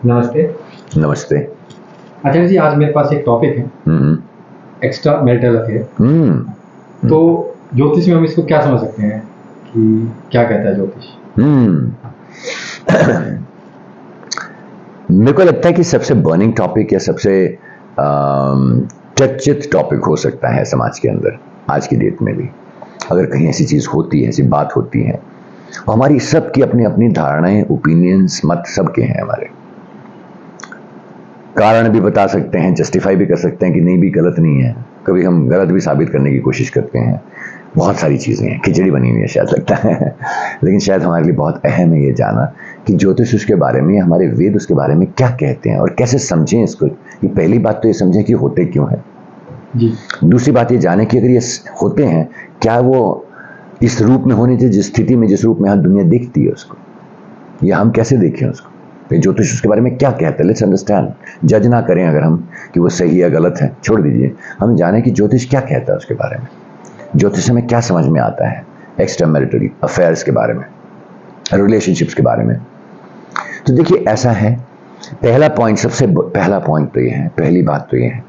नमस्ते। नमस्ते। आचार्य जी, आज मेरे पास एक टॉपिक है, एक्स्ट्रा मैरिटल अफेयर। तो ज्योतिष में हम इसको क्या समझ सकते हैं कि क्या कहता है ज्योतिष? मेरे को लगता है कि सबसे बर्निंग टॉपिक या सबसे चर्चित टॉपिक हो सकता है समाज के अंदर आज की डेट में भी। अगर कहीं ऐसी चीज होती है, ऐसी बात होती है, हमारी सबकी अपनी अपनी धारणाएं, ओपिनियंस, मत सबके हैं। हमारे कारण भी बता सकते हैं, जस्टिफाई भी कर सकते हैं कि नहीं भी गलत नहीं है। कभी हम गलत भी साबित करने की कोशिश करते हैं। बहुत सारी चीजें हैं, खिचड़ी बनी हुई है शायद लगता है लेकिन शायद हमारे लिए बहुत अहम है ये जाना कि ज्योतिष उसके बारे में, हमारे वेद उसके बारे में क्या कहते हैं और कैसे समझें इसको। ये पहली बात तो ये समझें कि होते क्यों है जी। दूसरी बात ये जाने कि अगर ये होते हैं, क्या वो इस रूप में होने चाहिए, जिस स्थिति में, जिस रूप में हर दुनिया देखती है उसको, या हम कैसे देखें उसको। ज्योतिष उसके बारे में क्या कहता है, लेट्स अंडरस्टैंड। जज ना करें अगर हम कि वो सही या गलत है, छोड़ दीजिए। हम जाने कि ज्योतिष क्या कहता है उसके बारे में, ज्योतिष में क्या समझ में आता है एक्स्ट्रा मैरिटल अफेयर्स के बारे में, रिलेशनशिप्स के बारे में। तो देखिए ऐसा है, पहला पॉइंट, सबसे पहला पॉइंट तो ये है, पहली बात तो ये है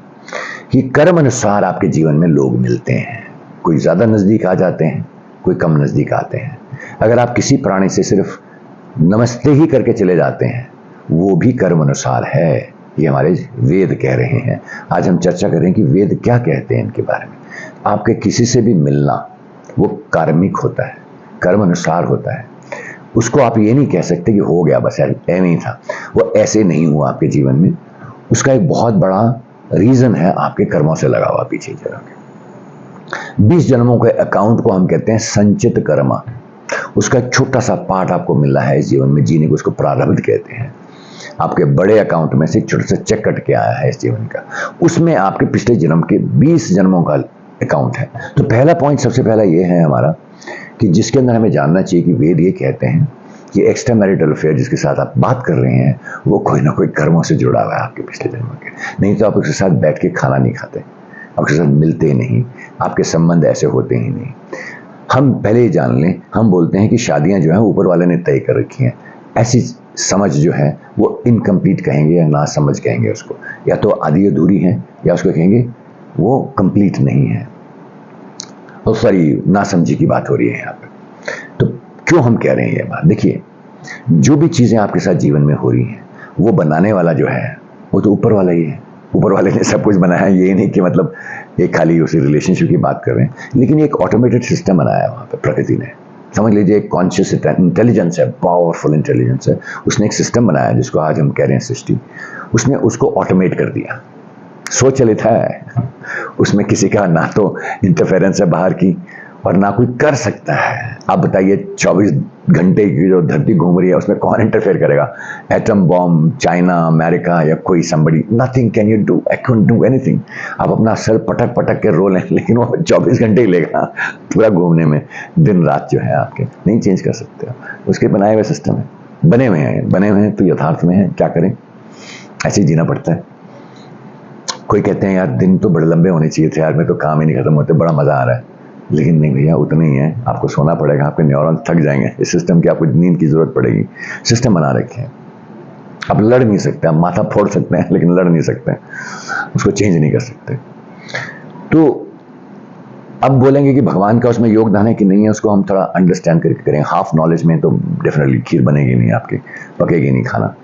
कि कर्म अनुसार आपके जीवन में लोग मिलते हैं। कोई ज्यादा नजदीक आ जाते हैं, कोई कम नजदीक आते हैं। अगर आप किसी प्राणी से सिर्फ नमस्ते ही करके चले जाते हैं, वो भी कर्म अनुसार है। ये हमारे वेद कह रहे हैं। आज हम चर्चा करें कि वेद क्या कहते हैं इनके बारे में। आपके किसी से भी मिलना वो कार्मिक होता है, कर्म अनुसार होता है। उसको आप ये नहीं कह सकते कि हो गया बस ऐसे नहीं था, वो ऐसे नहीं हुआ आपके जीवन में। उसका एक बहुत बड़ा रीजन है आपके कर्मों से लगा हुआ पीछे जरा के 20 जन्मों के अकाउंट को हम कहते हैं संचित कर्म। उसका एक छोटा सा पार्ट आपको मिला है इस जीवन में जीने को, उसको प्रारब्ध कहते हैं। आपके बड़े अकाउंट में से एक छोटा सा चेक कट के आया है इस जीवन का, उसमें आपके पिछले जन्म के 20 जन्मों का अकाउंट है। तो पहला पॉइंट सबसे पहला ये है हमारा कि जिसके अंदर हमें जानना चाहिए कि वेद ये कहते हैं कि एक्स्ट्रा मैरिटल अफेयर जिसके साथ आप बात कर रहे हैं वो कोई ना कोई कर्मों से जुड़ा हुआ है आपके पिछले जन्म के। नहीं तो आप उसके साथ बैठ के खाना नहीं खाते, आपके साथ मिलते नहीं, आपके संबंध ऐसे होते ही नहीं। हम पहले ही जान लें, हम बोलते हैं कि शादियां जो है ऊपर वाले ने तय कर रखी हैं। ऐसी समझ जो है वो इनकम्प्लीट कहेंगे या ना समझ कहेंगे उसको, या तो आधी अधूरी है या उसको कहेंगे वो कंप्लीट नहीं है। और सॉरी, ना समझी की बात हो रही है यहाँ पे। तो क्यों हम कह रहे हैं ये बात? देखिए, जो भी चीजें आपके साथ जीवन में हो रही हैं वो बनाने वाला जो है वो तो ऊपर वाला ही है। ऊपर वाले ने सब कुछ बनाया है, ये नहीं कि मतलब एक खाली उसी रिलेशनशिप की बात कर रहे हैं, लेकिन एक ऑटोमेटेड सिस्टम बनाया है वहां पे प्रकृति ने। समझ लीजिए एक कॉन्शियस इंटेलिजेंस है, पावरफुल इंटेलिजेंस है। उसने एक सिस्टम बनाया जिसको आज हम कह रहे हैं सृष्टि। उसने उसको ऑटोमेट कर दिया, स्वचालित है। उसमें किसी का ना तो इंटरफेरेंस है बाहर की और ना कोई कर सकता है। आप बताइए 24 घंटे की जो धरती घूम रही है उसमें कौन इंटरफेयर करेगा? एटम बॉम्ब, चाइना, अमेरिका या कोई somebody, nothing can you do, I can do anything. आप अपना सर पटक पटक के रो लें, लेकिन वो 24 घंटे ही लेगा पूरा घूमने में। दिन रात जो है आपके नहीं चेंज कर सकते, उसके बनाए हुए सिस्टम है, बने हुए हैं तो यथार्थ में है, क्या करें, ऐसे ही जीना पड़ता है। कोई कहते हैं यार दिन तो बड़े लंबे होने चाहिए थे यार, मैं तो काम ही नहीं खत्म होते, बड़ा मजा आ रहा है। लेकिन नहीं भैया, उतना ही है, आपको सोना पड़ेगा, आपके न्यूरॉन्स थक जाएंगे। इस सिस्टम की आपको नींद की जरूरत पड़ेगी। सिस्टम बना रखे हैं, आप लड़ नहीं सकते, आप माथा फोड़ सकते हैं लेकिन लड़ नहीं सकते, उसको चेंज नहीं कर सकते। तो अब बोलेंगे कि भगवान का उसमें योगदान है कि नहीं है, उसको हम थोड़ा अंडरस्टैंड करके करें। हाफ नॉलेज में तो डेफिनेटली खीर बनेगी नहीं, आपकी पकेगी नहीं खाना।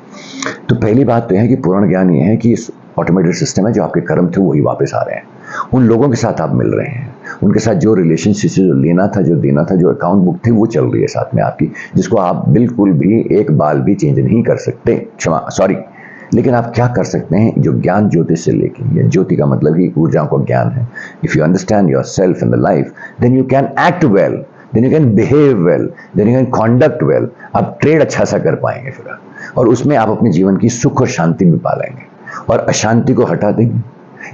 तो पहली बात तो है कि पूर्ण ज्ञान ये है कि ऑटोमेटेड सिस्टम है, जो आपके कर्म थे वही वापस आ रहे हैं। उन लोगों के साथ आप मिल रहे हैं, उनके साथ जो रिलेशनशिप, जो लेना था, जो देना था, जो अकाउंट बुक थी वो चल रही है साथ में आपकी, जिसको आप बिल्कुल भी एक बाल भी चेंज नहीं कर सकते, क्षमा सॉरी। लेकिन आप क्या कर सकते हैं, जो ज्ञान ज्योतिष से लेके, या ज्योति का मतलब ही ऊर्जा को ज्ञान है। If you understand yourself in the life, then you can act well, then you can behave well, then you can conduct well. आप ट्रेड अच्छा सा कर पाएंगे फिर, और उसमें आप अपने जीवन की सुख और शांति भी पा लेंगे और अशांति को हटा देंगे।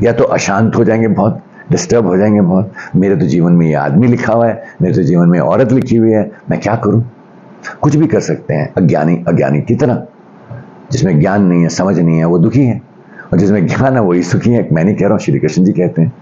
या तो अशांत हो जाएंगे, बहुत डिस्टर्ब हो जाएंगे बहुत, मेरे तो जीवन में ये आदमी लिखा हुआ है, मेरे तो जीवन में औरत लिखी हुई है, मैं क्या करूं? कुछ भी कर सकते हैं। अज्ञानी की तरह, जिसमें ज्ञान नहीं है, समझ नहीं है, वो दुखी है, और जिसमें ज्ञान है वही सुखी है। मैं नहीं कह रहा हूं, श्री कृष्ण जी कहते हैं।